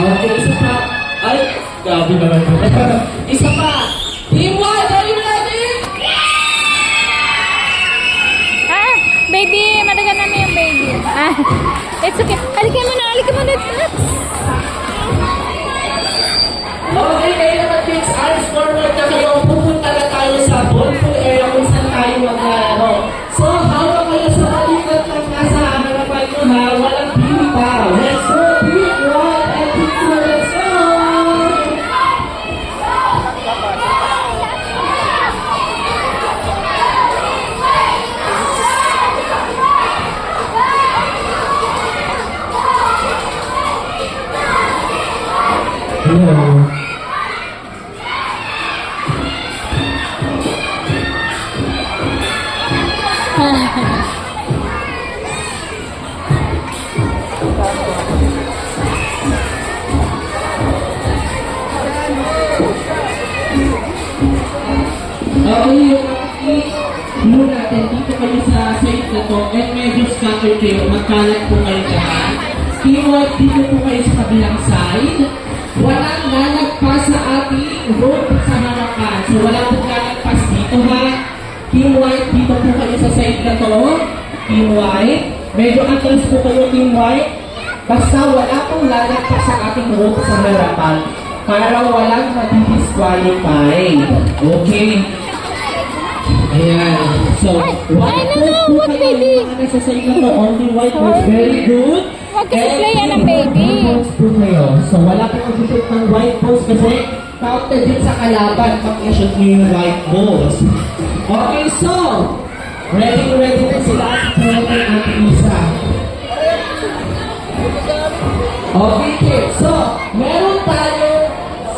Okay, isa pa. Ay, gabi naman. Isa pa. Team White, are you ready? Ah, baby, madagan namin yung baby. Ah, it's okay. Halika mo na, halika mo na. Okay, kayo naman kids, arms forward na kayo. Pupunta na tayo sa ballpool area kung saan tayo maglalaro. So, hawak kayo sa balikat ng nasa harapan nyo ha. Walang pili pa. Let's go, Team White and Team Blue. Let's go! Hello. Okay, yung blue natin, dito kayo sa side na to, and medyo scattered kayo, magkalat po kayo dyan. Team White, dito po kayo sa kabilang side. Walang lalagpas sa ating road sa harapan. So, walang po lalagpas dito ha. Team White, dito po kayo sa side na to. Team White. Medyo atras po kayo, Team White. Basta wala pong lalagpas sa ating road sa harapan. Para walang madi-disqualify. Okay. Ayan. So, white po what, kayo. baby? Mga nasa side na to, only white was very good. Huwag kasi play yan ng baby. Po kayo. So, wala po mag-shoot ng white balls kasi counted din sa kalaban pag i-shoot nyo yung white balls. Okay, so, ready na sila at pwede natin isa. Okay, kids. So, meron tayo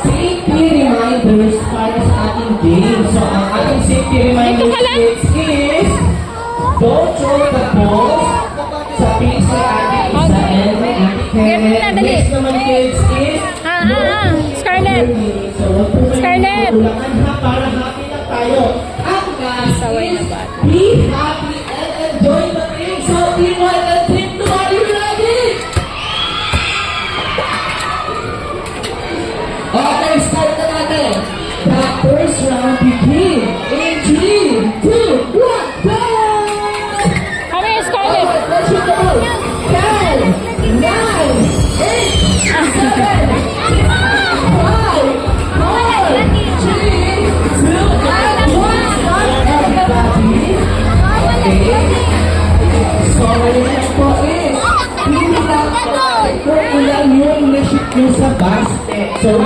safety reminders para sa ating game. So, ang ating safety reminders kids is don't throw the balls sa pins ni ating isa and may ating Kenneth. Next naman kids is Scarlett. so, wag po kayo Scarlett. kulangan ha para happy lang tayo. Ang last Saway is na bata. be happy and enjoy the game. So, Team White and Team Blue, are you ready? Okay, start na natin. The first round begin in 3, 2, 1, go! Kami, Scarlett. Alright, let's shoot the ball. 10, 9, 8, 7, 5, 4, 3, 2, 1. Start everybody. Okay. So, ngayon po is, hindi lang kung ilan yung na-shoot nyo sa basket. So,